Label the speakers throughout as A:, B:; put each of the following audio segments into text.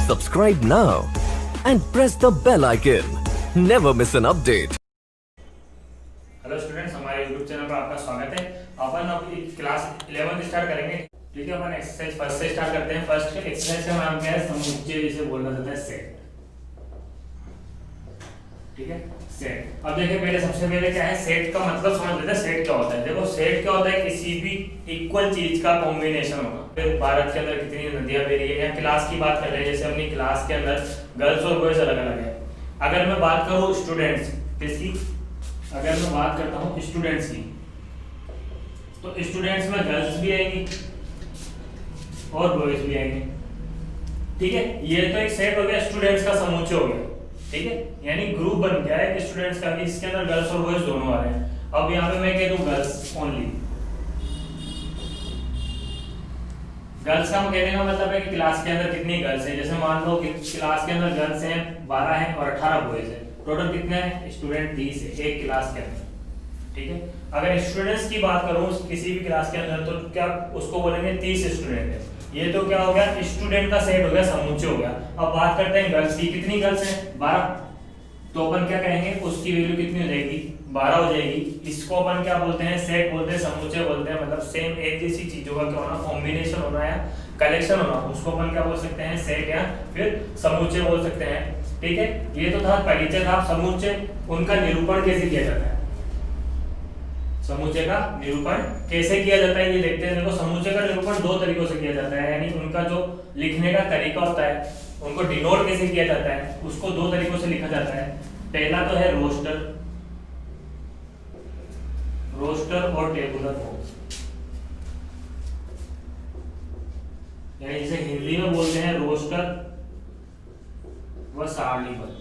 A: Subscribe now and press the bell icon. Never miss an update.
B: Hello students, हमारे YouTube channel पर आपका स्वागत है। अपन अब क्लास 11 स्टार्ट करेंगे। ठीक है, अपन एक्सरसाइज फर्स्ट से स्टार्ट करते हैं। फर्स्ट के एक्सरसाइज का नाम क्या है? समुच्चय, जिसे बोला जाता है सेट। ठीक है, सेट। अब देखिए, पहले सबसे पहले क्या है, सेट का मतलब समझ लेते हैं। सेट क्या होता है? देखो, सेट क्या होता है? किसी भी इक्वल चीज का कॉम्बिनेशन होगा। फिर भारत के अंदर कितनी नदियां बह रही है, या क्लास की बात कर रहे हैं, जैसे अपनी क्लास के अंदर गर्ल्स और बॉयज अलग अलग है। अगर मैं बात करूं स्टूडेंट्स किसकी, अगर मैं बात करता हूं स्टूडेंट्स की, तो स्टूडेंट्स में गर्ल्स भी आएंगी और बॉयज भी आएंगे। ठीक है, ये तो एक सेट हो गया, स्टूडेंट्स का समुच्चय हो गया। ठीक है, यानी ग्रुप बन गया है स्टूडेंट्स का, इसके अंदर गर्ल्स और बॉयज दोनों आ रहे हैं। अब यहाँ पे मैं कह दूं गर्ल्स ओनली। गर्ल्स का कहने का मतलब है कि क्लास के अंदर कितनी गर्ल्स हैं। जैसे मान लो कि क्लास के अंदर गर्ल्स हैं 12 हैं और 18 बॉयज हैं। टोटल कितने हैं स्टूडेंट? 30 है एक क्लास के अंदर। ठीक है, अगर स्टूडेंट्स की बात करूं किसी भी क्लास के अंदर, तो क्या उसको बोलेंगे 30 स्टूडेंट है। ये तो क्या हो गया, स्टूडेंट का सेट हो गया, समुच्चय हो गया। अब बात करते हैं गर्ल्स की। कितनी गर्ल्स हैं? 12। तो अपन क्या कहेंगे, उसकी वैल्यू कितनी हो जाएगी? 12 हो जाएगी। इसको अपन क्या बोलते हैं? सेट बोलते हैं, समुच्चय बोलते हैं। मतलब सेम एक जैसी चीजों का क्या होना, कॉम्बिनेशन होना या कलेक्शन होना, उसको अपन क्या बोल सकते हैं? सेट या फिर समुच्चय बोल सकते हैं। ठीक है, ये तो था परिचय था। समुच्चय, उनका निरूपण कैसे किया जाता है? समुच्चय का निरूपण कैसे किया जाता है ये देखते हैं। देखो, समुच्चय का निरूपण दो तरीकों से किया जाता है, यानी उनका जो लिखने का तरीका होता है, उनको डिनोट कैसे किया जाता है, उसको दो तरीकों से लिखा जाता है। पहला तो है रोस्टर, रोस्टर और टेबुलर फॉर्म। यानी जिसे हिंदी में बोलते हैं रोस्टर व सारणीबद्ध।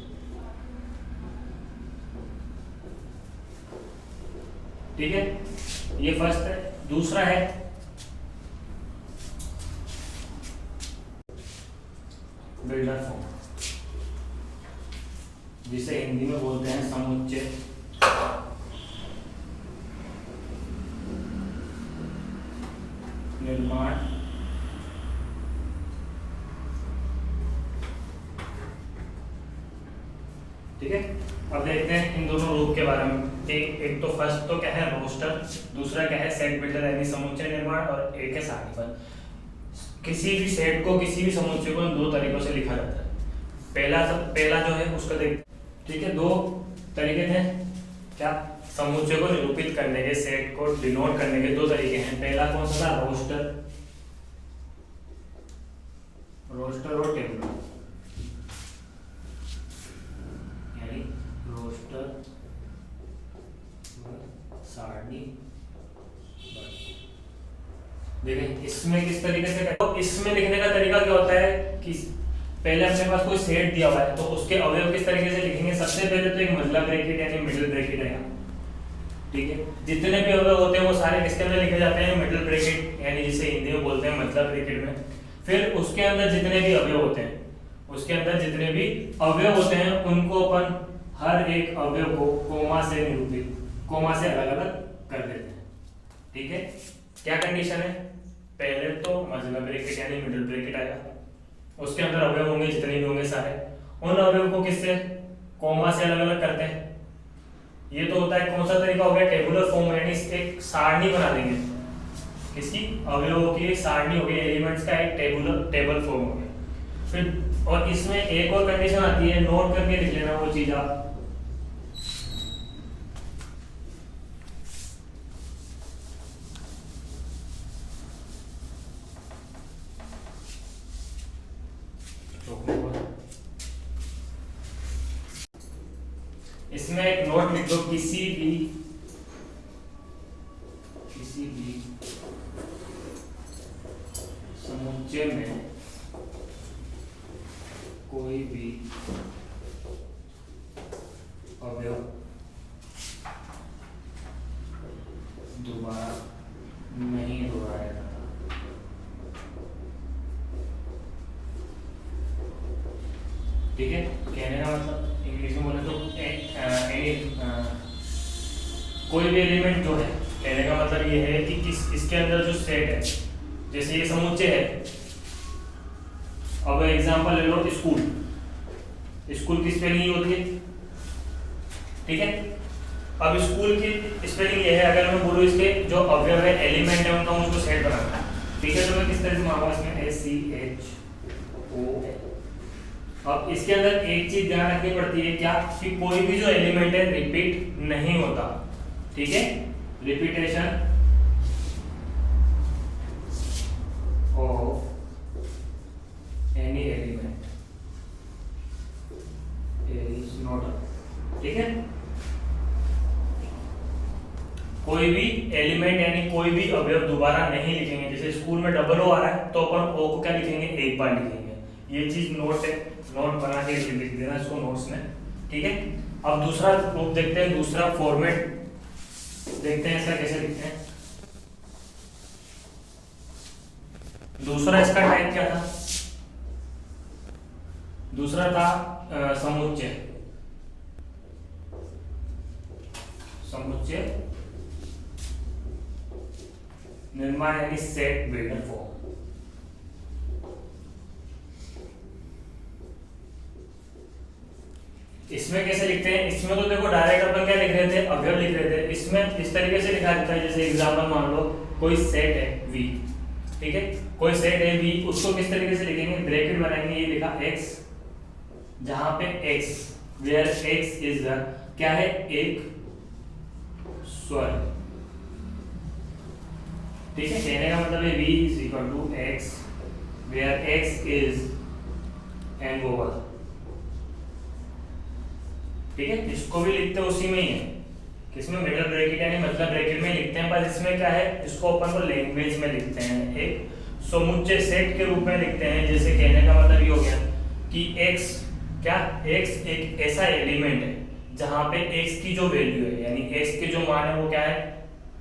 B: ठीक है, ये फर्स्ट है। दूसरा है बिल्डर फॉर्म, जिसे हिंदी में बोलते हैं समुच्चय निर्माण ठीक है, अब देखते हैं इन दोनों रूप के बारे में। एक तो फर्स्ट तो क्या है रोस्टर, दूसरा क्या है सेट बिल्डर यानी समुच्चय निर्माण, और एक है सारणीबद्ध। किसी भी सेट को, किसी भी समुच्चय को दो तरीकों से लिखा जाता है। पहला जो है उसका देख। ठीक है, दो तरीके थे क्या, समुच्चय को निरूपित करने के, सेट को डिनोट करने के दो तरीके हैं। पहला कौन सा था? रोस्टर, रोस्टर और टेबुलर। यानी रोस्टर सारणी। देखें इसमें किस तरीके से, तो इसमें लिखने का तरीका क्या होता है कि पहले अपने पास कोई सेट दिया हुआ है, तो उसके अवयव किस तरीके से लिखेंगे। सबसे पहले तो एक मतलब ब्रैकेट यानी मिडिल ब्रैकेट है। ठीक है, जितने भी अवयव होते हैं वो सारे किसके अंदर लिखे जाते हैं? मिडिल ब्रैकेट, यानी जिसे हिंदी में बोलते हैं मतलब ब्रैकेट में। फिर उसके अंदर जितने भी अवयव होते हैं, उसके अंदर जितने भी अवयव होते हैं, उनको अपन हर एक अवयव को कोमा से निरूपित, कोमा से अलग अलग कर देते हैं। ठीक है, क्या कंडीशन है? पहले तो मतलब ब्रैकेट यानी मिडिल ब्रैकेट आएगा, उसके अंदर अवयव होंगे जितने भी होंगे सारे, उन अवयव को किससे? कोमा से अलग अलग करते हैं। ये तो होता है कौन सा तरीका हो गया? टेबुलर फॉर्म, यानी एक सारणी बना देंगे, किसकी? अवयवों की एक सारणी हो गई, एलिमेंट्स का एक टेबल फॉर्म हो गया। फिर और इसमें एक और कंडीशन आती है, नोट करके लिख लेना वो चीज आप। इसमें एक नोट लिख दो, किसी भी समुच्चय में कोई भी अवयव दोबारा नहीं दोहराया जाता। ठीक है, कहने का मतलब इंग्लिश में बोले तो कोई भी एलिमेंट जो है, कहने का मतलब ये है कि इसके अंदर जो सेट है, जैसे ये समुच्चय है, अब एग्जांपल ले लो स्कूल, स्कूल की स्पेलिंग ये होती है, ठीक है। अब स्कूल की स्पेलिंग ये है, अगर मैं बोलूँ इसके जो अवयव है एलिमेंट है उनका मुझको सेट बनाना है, ठीक है, तो मैं किस तरह से मांगा इसमें SCHOL। अब इसके अंदर एक चीज ध्यान रखनी पड़ती है क्या, कि कोई भी जो एलिमेंट है रिपीट नहीं होता, ठीक है, repetition of any element is not, ठीक है। कोई भी एलिमेंट यानी कोई भी अवयव दोबारा नहीं लिखेंगे, जैसे स्कूल में डबल ओ आ रहा है तो अपन ओ को क्या लिखेंगे, एक बार लिखेंगे। ये चीज नोट है, नोट बना के लिख देना इसको नोट्स में, ठीक है। अब दूसरा रूप देखते हैं, दूसरा फॉर्मेट देखते हैं इसका कैसे लिखते हैं। दूसरा इसका टाइप क्या था, दूसरा था समुच्चय, समुच्चय निर्माण यानी सेट बिल्डर फॉर्म। इसमें कैसे लिखते हैं, इसमें तो देखो डायरेक्ट अपन क्या लिख रहे थे, अवयव लिख रहे थे। इसमें इस तरीके से लिखा जाता है, जैसे एग्जांपल मान लो कोई सेट है V, ठीक है, कोई सेट है V, उसको किस तरीके से लिखेंगे, ब्रैकेट बनाएंगे, ये लिखा x, जहां पे x where x is the क्या है, एक स्वर, ठीक है। कहने का मतलब है V is equal to x where x is an vowel, ठीक है। इसको भी लिखते हैं उसी में ही है, किसमें, मिडल ब्रैकेट यानी मतलब ब्रैकेट में लिखते हैं, पर इसमें क्या है, इसको अपन को लैंग्वेज में लिखते हैं, एक समुच्चय सेट के रूप में लिखते हैं। जैसे कहने का मतलब ये हो गया कि x क्या, x एक ऐसा एलिमेंट है जहां पे x की जो वैल्यू है यानी x के जो मान है वो क्या है,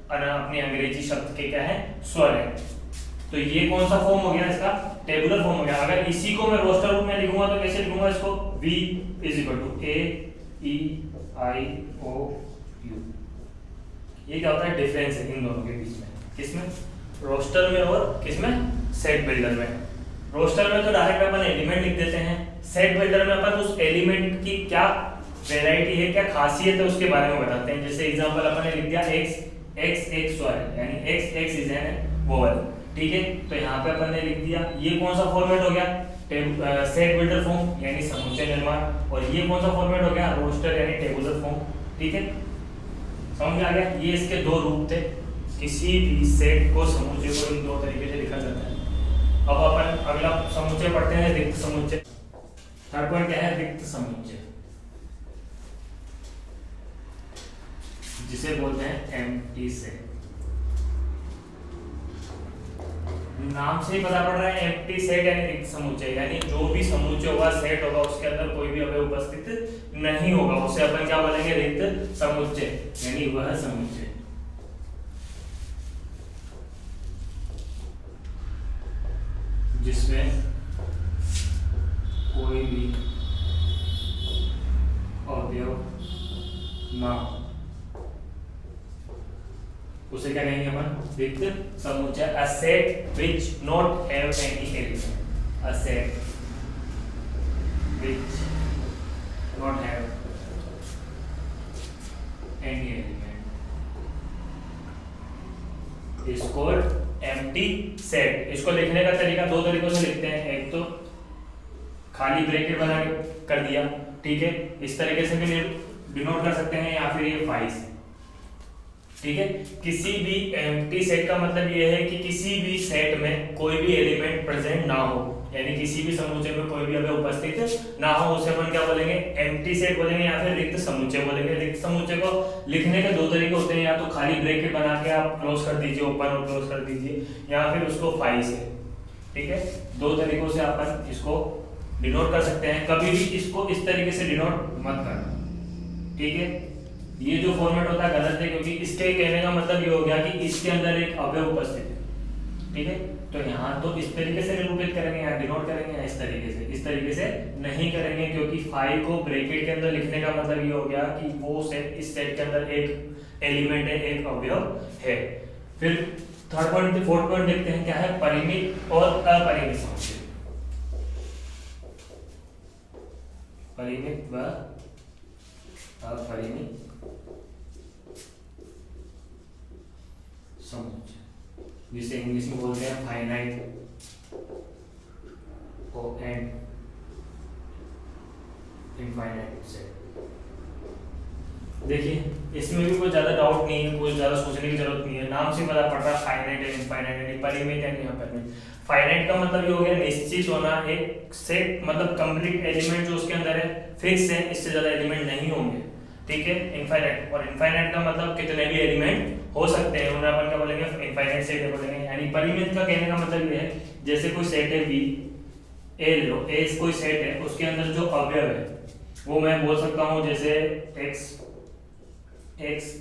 B: अपने अंग्रेजी शब्द के क्या है, स्वर है। तो ये कौन सा फॉर्म हो गया, इसका टेबुलर फॉर्म हो गया। अगर इसी को मैं रोस्टर रूप में लिखूंगा तो कैसे लिखूंगा इसको, V is equal to AEIOU। ये क्या होता है, डिफरेंस है इन दोनों के बीच में, किसमें, रोस्टर में और किसमें, सेट बिल्डर में। रोस्टर में तो डायरेक्ट अपन एलिमेंट लिख देते हैं, सेट बिल्डर में अपन उस एलिमेंट की क्या वैरायटी है, क्या खासियत है, उसके बारे में बताते हैं। जैसे एग्जांपल अपन ने लिख दिया x एक स्वर है यानी x इज एन वोवल, ठीक है। तो यहाँ पे अपन ने लिख दिया, ये कौन सा फॉर्मेट हो गया, सेट बिल्डर फॉर्म यानी समुच्चय निर्माण, और ये कौन सा फॉर्मेट हो गया, रोस्टर यानी टेबुलर फॉर्म, ठीक है। समझ आ गया, ये इसके दो रूप थे। किसी भी सेट को, समुच्चय को इन दो तरीके से लिखा जाता है। अब अपन अगला समुच्चय पढ़ते हैं, रिक्त समुच्चय। थर्ड पॉइंट क्या है, रिक्त समुच्चय, जिसे बोलते हैं एम्प्टी सेट। नाम से ही पता पड़ रहा है, एम्प्टी सेट यानी रिक्त समुच्चय, यानी जो भी समुच्चय होगा, सेट होगा, उसके अंदर कोई भी अवयव उपस्थित नहीं होगा, उसे अपन क्या बोलेंगे, रिक्त समुच्चय, यानी वह समुच्चय जिसमें कोई भी अवयव ना हो, उसे क्या कहेंगे अपन, रिक्त समुच्चय। A set which not have any element, a set which not have any element is called empty set. इसको लिखने का तरीका दो तरीकों से लिखते हैं, एक तो खाली ब्रैकेट बना कर दिया, ठीक है, इस तरीके से भी डिनोट कर सकते हैं, या फिर ये फाइल से, ठीक है। किसी भी एम्प्टी सेट का मतलब ये है कि किसी भी सेट में कोई भी एलिमेंट प्रेजेंट ना हो, यानी किसी भी समुच्चय में कोई भी अवयव उपस्थित ना हो, उसे अपन क्या बोलेंगे, एम्प्टी सेट बोलेंगे, या फिर रिक्त समुच्चय बोलेंगे। रिक्त समुच्चय को लिखने के दो तरीके होते हैं, या तो खाली ब्रैकेट बना के आप क्लोज कर दीजिए, ओपन और क्लोज कर दीजिए, या फिर उसको फाइल से, ठीक है। दो तरीकों से अपन इसको डिनोट कर सकते हैं। कभी भी इसको इस तरीके से डिनोट मत करना, ठीक है। ये जो फॉर्मेट होता है गलत है, क्योंकि इसके कहने का मतलब ये हो गया कि इसके अंदर एक अवयव उपस्थित है, ठीक है। तो यहाँ तो इस तरीके से निरूपित करेंगे, यहाँ डिनोट करेंगे, इस तरीके से, इस तरीके से नहीं करेंगे, क्योंकि फाइल को ब्रैकेट के अंदर लिखने का मतलब ये हो गया कि वो सेट, इस सेट के अंदर एक एलिमेंट है, एक अवयव है। फिर थर्ड पॉइंट, फोर्थ पॉइंट देखते हैं क्या है, परिमित और अपरिमित समुच्चय। परिमित व अपरिमित समुच्चय, जिसे इंग्लिश में बोलते हैं फाइनाइट एंड इनफाइनाइट सेट। देखिए इसमें भी कोई ज़्यादा डाउट नहीं है, कोई ज़्यादा सोचने की जरूरत नहीं है, नाम से पता पड़ रहा है फाइनाइट एंड इनफाइनाइट यानी परिमित एंड अपरिमित। फाइनाइट का मतलब ये हो गया निश्चित होना, एक सेट मतलब कंप्लीट एलिमेंट जो उसके अंदर है फिक्स है, इससे ज़्यादा एलिमेंट नहीं होंगे, ठीक है। इनफाइनाइट, और इनफाइनाइट का मतलब कितने भी एलिमेंट हो सकते हैं, उन्हें अपन क्या बोलेंगे, इनफाइनाइट सेट बोलेंगे। यानी परिमित का कहने का मतलब ये है जैसे कोई सेट है बी, ए लो, ए कोई सेट है, उसके अंदर जो अवयव है वो मैं बोल सकता हूँ जैसे एक्स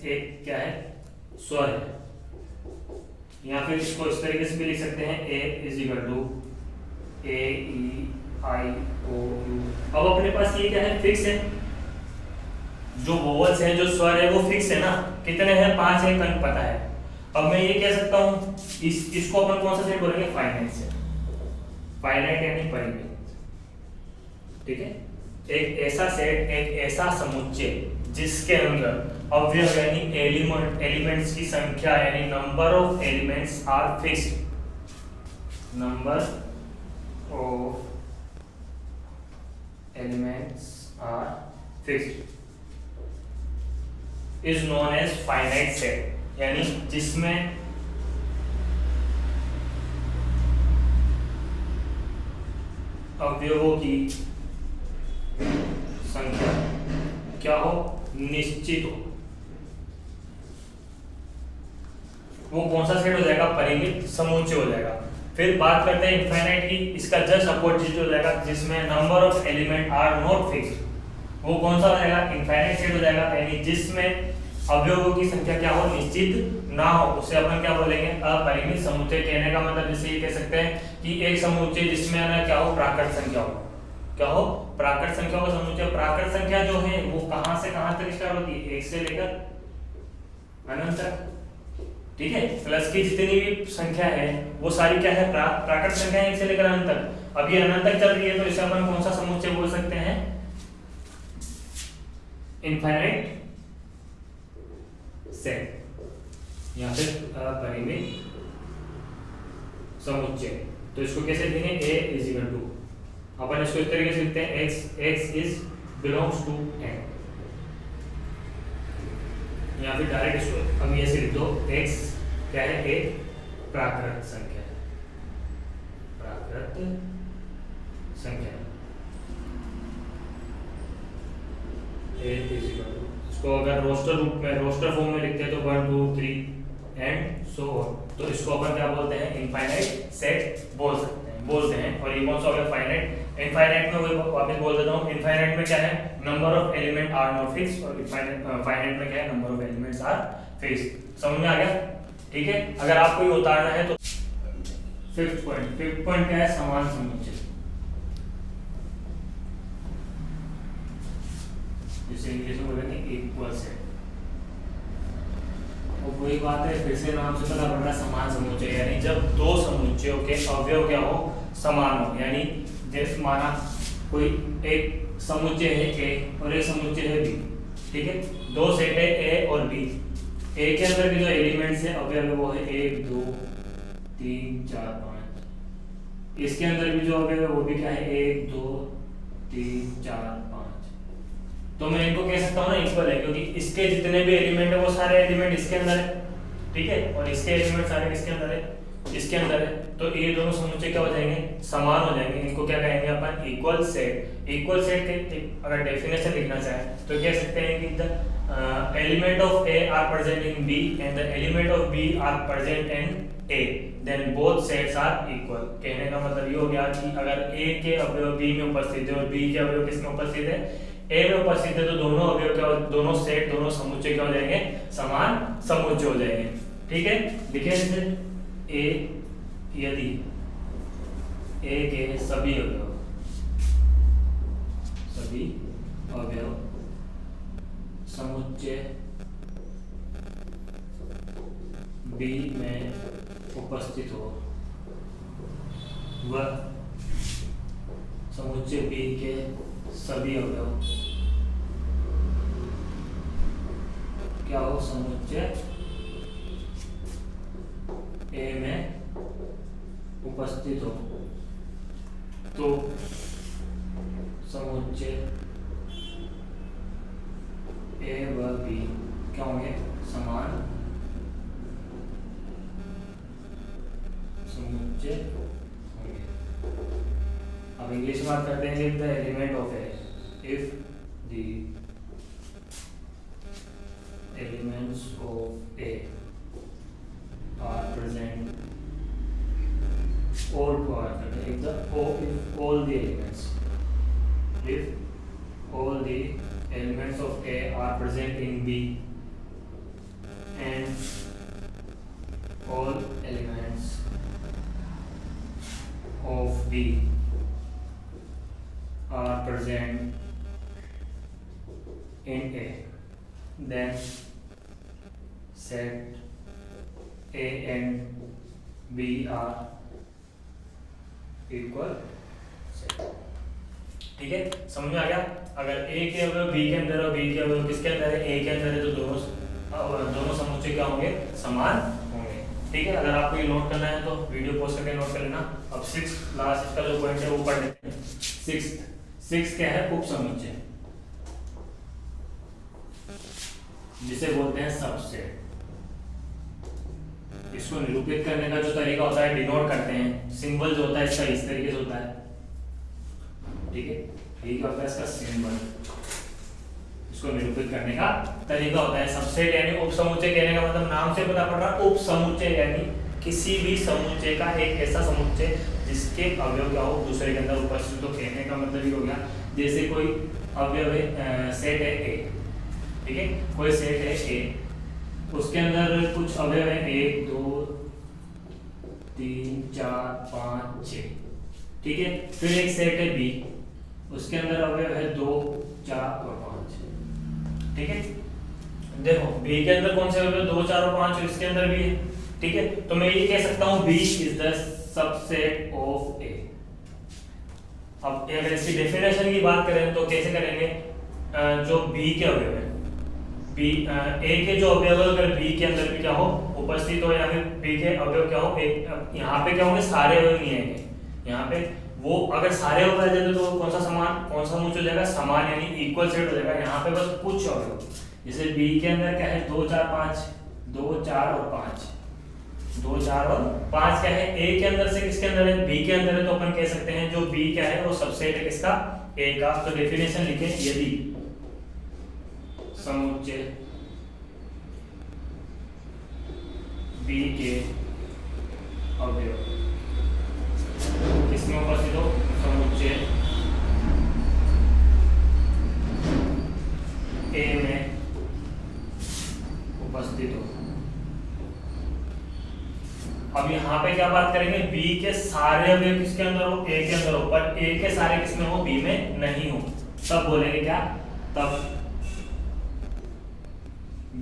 B: एक क्या है, स्वर है, या फिर इसको इस तरीके से भी लिख सकते हैं A is equal to A E I O U. अब अपने पास ये क्या है, फिक्स है, जो वोवल्स है जो स्वर है वो फिक्स है ना, कितने हैं, 5 है, कंट पता है। अब मैं ये कह सकता हूँ इसको अपन कौन सा सेट बोलेंगे, फाइनाइट सेट, फाइनाइट यानी परिमित, ठीक है। एक ऐसा सेट, एक ऐसा समुच्चय जिसके अंदर अवयव यानी एलिमेंट्स की संख्या यानी number of elements are fixed, number of elements are fixed is known as finite set, यानी जिसमें अवयवों की संख्या क्या हो, निश्चित हो। वो कौन सा सेट हो जाएगा, परिमित समुच्चय हो जाएगा। फिर बात करते हैं इनफाइनाइट की, इसका जस्ट अपोजिट हो जाएगा जिसमें number of element are not fixed, वो कौन सा हो जाएगा, इनफाइनाइट सेट हो जाएगा, यानी जिसमें अवयवों की संख्या क्या हो, निश्चित ना हो, उसे अपन क्या बोलेंगे, अपरिमित समुच्चय। कहने का मतलब जैसे ये कह सकते हैं कि एक समुच्चय जिसमें ना क्या हो, प्राकृत संख्या हो, क्या हो, प्राकृत संख्या का समुच्चय। प्राकृत संख्या जो है वो कहां से कहां तक स्टार्ट होती है, 1 से लेकर अनंत तक, ठीक है। प्लस की जितनी भी संख्या है वो सारी क्या है, प्राकृत संख्या है, 1 से लेकर अनंत तक। अब ये अनंत तक चल रही है तो इसे अपन कौन सा समुच्चय बोल सकते हैं, इनफाइनाइट सेट या फिर परिमित समुच्चय। तो इसको कैसे लिखेंगे, a इज इक्वल टू, अपन इसको इस तरीके से लिखते हैं, x is belongs to n, या फिर डायरेक्ट इसको हम ऐसे लिख दो, x क्या है, एक प्राकृत संख्या है, प्राकृत संख्या, a इज इक्वल टू, इसको अगर रोस्टर रूप में, रोस्टर फॉर्म में लिखते हैं तो 1 2 3 एंड सो ऑन, तो इसको अपन क्या बोलते हैं, इनफाइनाइट सेट बोलते हैं। और ये कौन सा हो गया, फाइनाइट। इनफाइनाइट में वही वापस बोल देता हूँ, इनफाइनाइट में क्या है, number of element are not fix, और फाइनाइट में क्या है, number of elements are fix. समझ में आ गया, ठीक है। अगर आपको ये उतारना है तो फिफ्थ पॉइंट क्या है, समान समुच्चय, जिसे इंग्लिश में बोलेंगे इक्वल सेट। और वही बात है, फिर से नाम से पता पड़ रहा है, समान समुच्चय, यानी जब दो समुच्चयों के अवयव क्या हो, समान हो। यानी जैसे माना कोई एक समुच्चय है A और एक समुच्चय है B, ठीक है, दो सेट है A और B। A के अंदर के जो एलिमेंट्स है अवयव है वो है 1 2 3 4 5। इसके अंदर भी जो अवयव है वो भी क्या है, 1 2 3 4 5। तो मैं इनको कह सकता हूँ ना इक्वल है, क्योंकि इसके जितने भी एलिमेंट है वो सारे एलिमेंट इसके अंदर है, ठीक है, और इसके एलिमेंट सारे किसके अंदर है, इसके अंदर है। तो ये दोनों समुच्चय क्या हो जाएंगे, समान हो जाएंगे। इनको क्या कहेंगे अपन, इक्वल सेट। इक्वल सेट के अगर डेफिनेशन लिखना चाहे तो कह सकते हैं कि the element of A are present in B and the element of B are present in A, then both sets are equal. कहने का मतलब ये हो गया कि अगर A के अवयव B में उपस्थित है और B के अवयव किस में उपस्थित है, A में उपस्थित है, तो दोनों अवयव क्या, दोनों सेट, दोनों समुच्चय क्या हो जाएंगे, समान समुच्चय हो जाएंगे, ठीक है। लिखिए जैसे A यदि A के सभी अवयव समुच्चय B में उपस्थित हो, वह समुच्चय B के सभी अवयव क्या हो समुच्चय ए में उपस्थित हो तो समुच्चय ए व बी क्या होंगे समान समुच्चय होंगे। अब इंग्लिश में बात करते हैं, the element of A, if the elements of A are present all if all the elements of A are present in B and all elements of B are present in A, then set A and B are equal set। ठीक है, समझ में आ गया। अगर A के अवयव B के अंदर और B के अवयव किसके अंदर है, A के अंदर है, तो दोनों समुच्चय क्या होंगे समान होंगे। ठीक है, अगर आपको ये नोट करना है तो वीडियो पॉज करके नोट कर लेना। अब 6 लास्ट इसका जो पॉइंट है वो पढ़ लेते हैं। 6 क्या है, उप समुच्चय, जिसे बोलते हैं सबसेट। इसको निरूपित करने का जो तरीका होता है, डिनोट करते हैं, सिंबल जो होता है इसका इस तरीके से होता है। ठीक है, ये क्या होता है इसका सिंबल, इसको निरूपित करने का तरीका होता है सबसेट यानी उपसमुच्चय। कहने का मतलब नाम से पता पड़ रहा है, उपसमुच्चय यानी किसी भी समुच्चय का एक ऐसा समुच्चय जिसके अवयव क्या हो दूसरे के अंदर उपस्थित। तो कहने का मतलब ये हो गया, जैसे कोई अवयव है, सेट है ए, ठीक है, कोई सेट है ए, उसके अंदर कुछ अवयव है 1 2 3 4 5 6, ठीक है। फिर एक सेट है बी, उसके अंदर अवयव है 2 4 और 5, ठीक है। देखो बी के अंदर कौन से अवयव 2 4 और 5, इसके अंदर भी है, ठीक है। तो मैं ये कह सकता हूं B is the subset of A. अब अगर इसकी डेफिनेशन की बात करें तो कैसे करेंगे, जो बी के अवयव है, बी ए के जो अवयव अगर बी के अंदर भी क्या हो उपस्थित हो, या फिर बी के अवयव क्या हो एक, यहाँ पे क्या होंगे सारे अवयव नहीं आएंगे, यहाँ पे वो अगर सारे अवयव आ जाते तो कौन सा समुच्चय हो जाएगा, समान यानी इक्वल सेट हो जाएगा। यहाँ पे बस कुछ अवयव, जैसे बी के अंदर क्या है 2 4 5, 2 4 और 5, 2 4 और 5 क्या है, ए के अंदर से किसके अंदर है, बी के अंदर है। तो अपन कह सकते हैं जो बी क्या है वो सबसेट है किसका, ए का। तो डेफिनेशन लिखे, यदि समुच्चय बी के अवयव किसमें उपस्थित हो, समुच्चय ए में उपस्थित हो। अब यहाँ पे क्या बात करेंगे, बी के सारे अवयव किसके अंदर हो, ए के अंदर हो, पर ए के सारे किसमें हो, बी में नहीं हो। तब बोलेंगे क्या, तब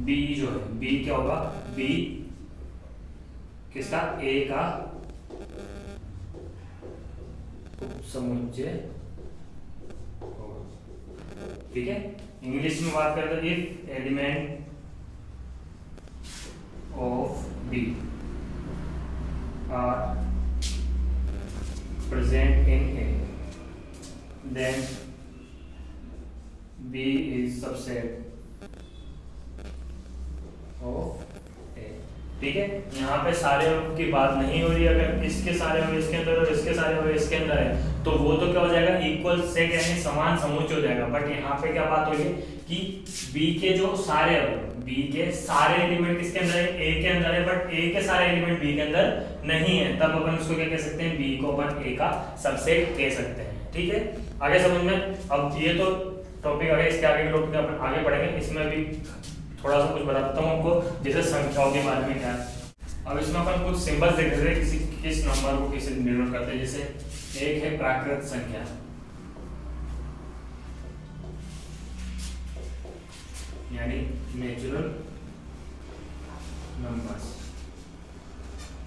B: बी जो है, बी क्या होगा, बी किसका, ए का समुच्चय होगा, ठीक है। इंग्लिश में बात करें तो if element of B are present in A, then B is subset of A, ठीक है। यहाँ पे सारे अवयव की बात नहीं हो रही, अगर इसके सारे अवयव इसके अंदर और इसके सारे अवयव इसके अंदर है तो वो तो क्या हो जाएगा, इक्वल सेट यानी समान समुच्चय हो जाएगा। बट यहाँ पे क्या बात हो रही है कि बी के जो सारे अवयव, बी के सारे एलिमेंट किसके अंदर है, ए के अंदर है, बट ए के सारे एलिमेंट बी के अंदर नहीं है। तब अपन उसको क्या कह सकते हैं, बी को अपन ए का सबसेट कह सकते हैं, ठीक है। आगे समझ में, अब ये तो टॉपिक आगे, इसके आगे के टॉपिक अपन आगे पढ़ेंगे। इसमें भी थोड़ा सा कुछ बताता हूँ आपको, जैसे संख्याओं के बारे में क्या है। अब इसमें अपन कुछ सिंबल्स देख रहे हैं, किस नंबर को किसी डिनोट करते हैं। जैसे एक है प्राकृत संख्या, यानी नेचुरल नंबर्स,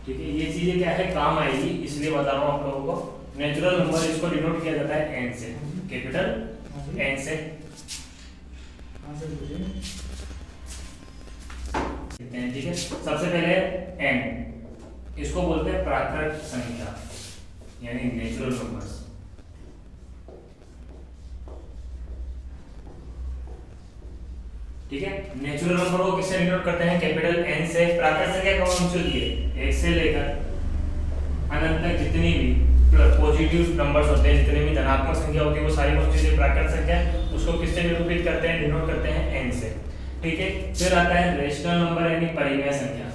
B: ठीक है। ये चीजें क्या है काम आएगी, इसलिए बता रहा हूँ आप लोगों को। नेचुरल नंबर इसको डिनोट किया जाता है एन से, कैपिटल n से लिखते हैं, ठीक है। सबसे पहले n, इसको बोलते हैं प्राकृत संख्या यानी नेचुरल नंबर्स। ठीक है, नेचुरल नंबर को किससे डिनोट करते हैं? कैपिटल N से। प्राकृत संख्या का कौन सी होती है? 1 से लेकर अनंत तक जितनी भी पॉजिटिव नंबर्स होते हैं, जितने भी धनात्मक संख्या होती है, वो सारी कौन सी प्राकृत संख्या, उसको किससे निरूपित करते हैं? डिनोट करते हैं N से। ठीक है, फिर आता है रेशनल नंबर यानी परिमेय संख्या।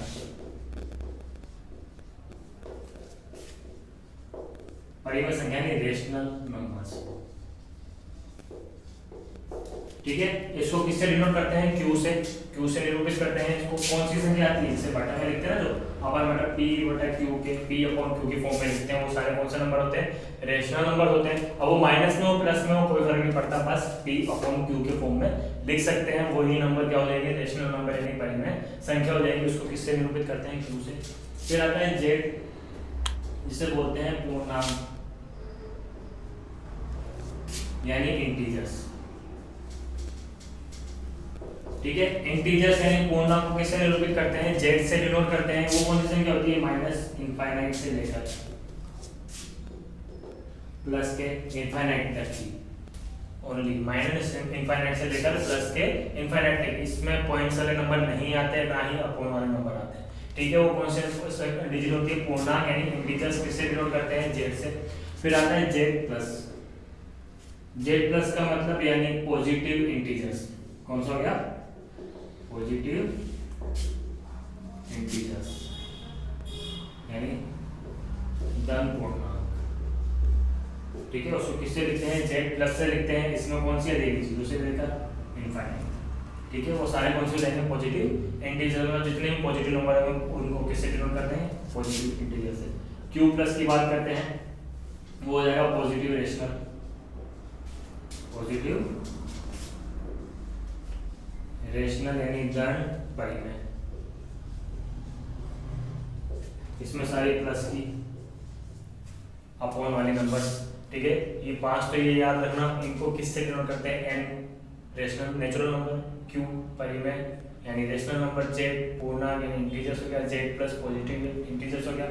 B: परिमेय संख्या यानी रेशनल नंबर्स। ठीक है, इसको किससे डिनोट करते हैं? Q से। Q से निरूपित करते हैं इसको। कौन सी संख्या आती है? इसे बटा में लिखते हैं ना, जो अपन बटा P बटा Q के P अपॉन Q की फॉर्म में लिखते हैं, वो सारे कौन से नंबर होते हैं? रेशनल नंबर होते हैं। अब वो माइनस में हो प्लस में हो कोई फर्क नहीं पड़ता, बस P अपॉन Q के फॉर्म में लिख सकते हैं। वही नंबर क्या हो जाएंगे? रेशनल नंबर यानी परिमेय संख्या हो जाएगी। उसको किससे निरूपित करते हैं? Q से। फिर आता है Z, जिसे बोलते हैं पूर्णांक यानी इंटीजर्स। ठीक है, इंटीजर्स यानी पूर्णांक को किससे निरूपित करते हैं? Z से डिनोट करते हैं। वो कौन सी संख्या होती है? माइनस इनफाइनाइट से लेकर प्लस के इनफाइनाइट तक की, ओनली माइनस इनफाइनाइट से लेकर प्लस के इनफाइनाइट तक। इसमें पॉइंट्स वाले नंबर नहीं आते, ना ही अपोन वाले नंबर आते हैं। ठीक है, वो कौन से डिजिट होती है? पूर्णांक यानी इंटीजर्स। किससे डिनोट करते हैं? Z से। फिर आता है Z प्लस। Z प्लस का मतलब यानी पॉजिटिव इंटीजर्स। कौन सा हो गया? पॉजिटिव इंटीजर्स यानी धन पूर्णांक। ठीक है, उसको किससे लिखते हैं? Z प्लस से लिखते हैं। इसमें कौन सी रहेगी? 0 से लेकर इनफाइनाइट। ठीक है, वो सारे कौन से रहेंगे? पॉजिटिव इंटीजर में जितने भी पॉजिटिव नंबर है उनको किससे डिनोट करते हैं? पॉजिटिव इंटीजर से। Q प्लस की बात करते हैं, वो हो जाएगा पॉजिटिव रेशनल। पॉजिटिव रेशनल यानी धन परिमेय। इसमें सारी प्लस की अपॉन वाली नंबर्स। ठीक है, ये 5 तो ये याद रखना। इनको किससे डिनोट करते हैं? N rational natural number, Q परिमेय यानी रेशनल नंबर, Z पूर्णांक यानी इंटीजर्स हो गया, Z प्लस पॉजिटिव इंटीजर्स हो गया,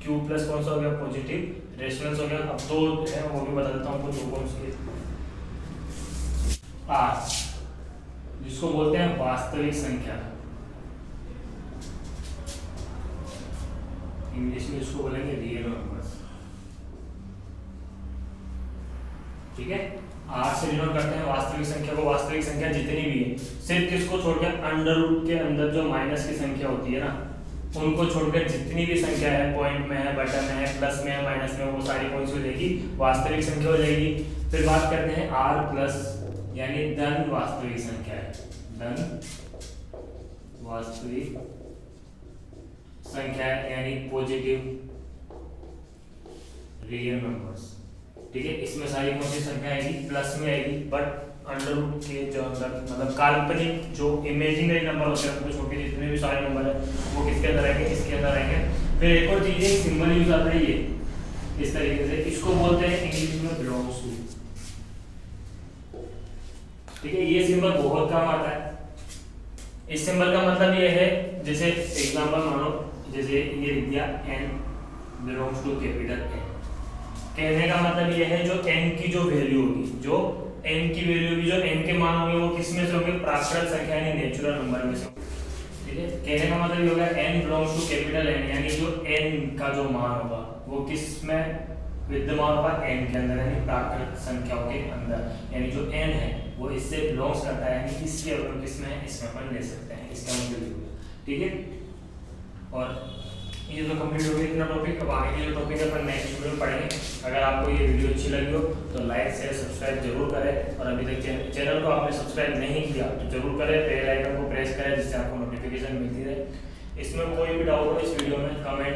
B: Q प्लस कौन सा हो गया? पॉजिटिव रेशनल्स हो गया। अब दो है वो भी बता देता हूँ आपको, दो कौन से? R, जिसको बोलते हैं वास्तविक संख्या। इंग्लिश में इसको बोलेंगे रियल नंबर्स। ठीक है, R से डिनोट करते हैं वास्तविक संख्या को। वास्तविक संख्या जितनी भी है, सिर्फ किसको छोड़कर? अंडर रूट के अंदर जो माइनस की संख्या होती है ना, उनको छोड़कर जितनी भी संख्या है, पॉइंट में है, बटन में है, प्लस में है, माइनस में, वो सारी कौन सी हो जाएगी? वास्तविक संख्या हो जाएगी। फिर बात करते हैं R प्लस यानी धन वास्तविक संख्या है। धन वास्तविक संख्या यानी पॉजिटिव रियल नंबर्स। ठीक है, इसमें सारी कौन सी संख्या आएगी? प्लस में आएगी, बट अंडर रूट के जो अंदर मतलब काल्पनिक जो इमेजिनरी नंबर होते हैं उनको छोड़ के जितने भी सारे नंबर है वो किसके अंदर आएंगे? इसके अंदर आएंगे। फिर एक और चीज है, सिंबल यूज आता है ये इस तरीके से, इसको बोलते हैं इंग्लिश में बिलोंग्स टू। ठीक है, ये सिंबल बहुत काम आता है। इस सिंबल का मतलब ये है, जैसे एग्जांपल मानो, जैसे ये लिख दिया n belongs to capital N। कहने का मतलब ये है जो n की जो वैल्यू होगी, जो n की वैल्यू होगी, जो n के मान होंगे, वो किस में से होंगे? प्राकृत संख्या यानी नेचुरल नंबर में से। ठीक है, कहने का मतलब ये होगा n belongs to capital N, यानी जो n का जो मान होगा वो किस में विद्यमान होगा? n के अंदर, यानी प्राकृत संख्याओं के अंदर। यानी जो n है वो इससे बिलोंग्स करता है, यानी इसके अगर किसमें है? इसमें अपन ले सकते हैं, इसका मतलब। ठीक है, और ये तो कंप्लीट हो गया इतना टॉपिक। अब आगे के जो टॉपिक है अपन नेक्स्ट वीडियो में पढ़ेंगे। अगर आपको ये वीडियो अच्छी लगी हो तो लाइक शेयर सब्सक्राइब जरूर करें, और अभी तक चैनल को आपने सब्सक्राइब नहीं किया तो जरूर करें, बेल आइकन को प्रेस करें जिससे आपको नोटिफिकेशन मिलती रहे। इसमें कोई भी डाउट हो इस वीडियो में कमेंट